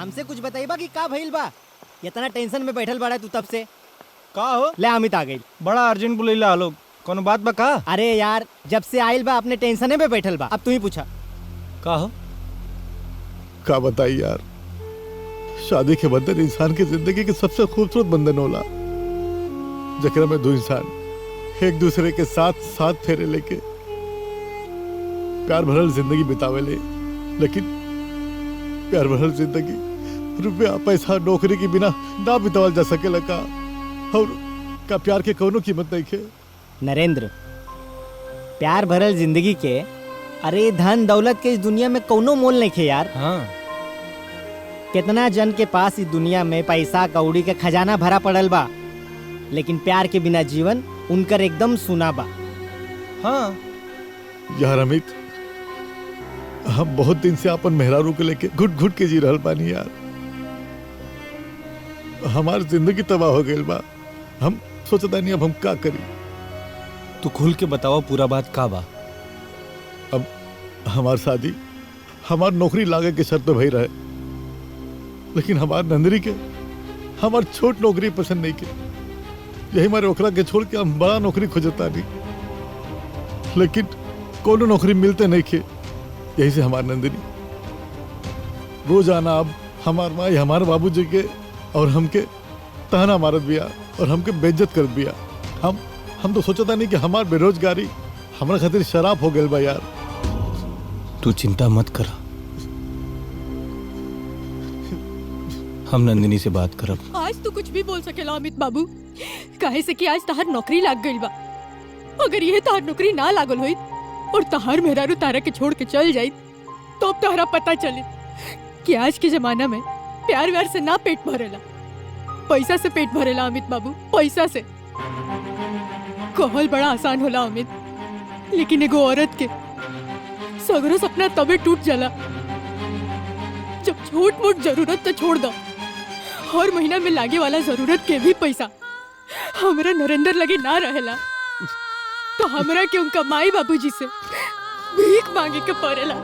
हमसे कुछ बताइबा कि का भइल बा? इतना टेंशन में बैठल बड़ा तू तब से। का हो? ले अमित आ गई। बड़ा अर्जेंट बुलैला आलो, कोनो बात बा का? अरे यार जब से आइल बा अपने टेंशने में बैठल बा। अब तू ही पूछा। का हो? का बताई यार, शादी के बंधन इंसान की जिंदगी के सबसे खूबसूरत बंधन होला, जकरा में दो इंसान एक दूसरे के साथ साथ फेरे लेके प्यार भरल जिंदगी बितावेले। लेकिन प्यार भरल जिंदगी रुपया पैसा नौकरी के बिना ना बितावल जा सकेला का? और का प्यार के कोनो कीमत नहीं खे? नरेंद्र, प्यार भरल जिंदगी के अरे धन दौलत के इस दुनिया में कोनो मोल नहीं खे यार। हाँ। कितना जन के पास इस दुनिया में पैसा कौड़ी के खजाना भरा पड़ल बा, लेकिन प्यार के बिना जीवन उनकर एकदम सुना बा। हाँ यार अमित, हम बहुत दिन से अपन मेहरारू को लेके घुट घुट के जी रहल पानी यार। हमार जिंदगी तबाह हो गई बा। हम सोचता नहीं अब हम का करी। तू खुल के बताओ पूरा बात का बा? अब हमार शादी हमार नौकरी लागे के शर्त पे भई रहे, लेकिन हमार नंदरी के हमार छोट नौकरी पसंद नहीं के। यही मारे ओकरा के छोड़ के हम बड़ा नौकरी खोजता नहीं, लेकिन कोनो नौकरी मिलते नहीं के। यही से हमार नंदिनी रोज आना अब हमार माई हमारे बाबूजी के और हमके ताना मारत बिया और हमके बेइज्जत करत बिया। हम तो सोचता नहीं कि हमार बेरोजगारी हमारा खातिर शराब हो गई बा यार। तू चिंता मत कर, हम नंदिनी से बात करब। आज तू कुछ भी बोल सकेला अमित बाबू, काहे से कि आज तहार नौकरी लाग गई बा। अगर यह तहार नौकरी ना लागल होई और तहार मेहरारू तारा के छोड़ के चल जाई, तो अब तहरा पता चले कि आज के जमाना में प्यार व्यार से ना पेट भरेला, पैसा से पेट भरेला अमित बाबू, पैसा से। कहल बड़ा आसान होला अमित, लेकिन एगो औरत के सगरो सपना तबे टूट जाला जब छोट मोट जरूरत तो छोड़ दो, हर महीना में लागे वाला जरूरत के भी पैसा हमरा नरेंद्र लगे ना रहेला, तो हमरा के उनका माई बाबूजी से भीख मांगे के पड़ेला।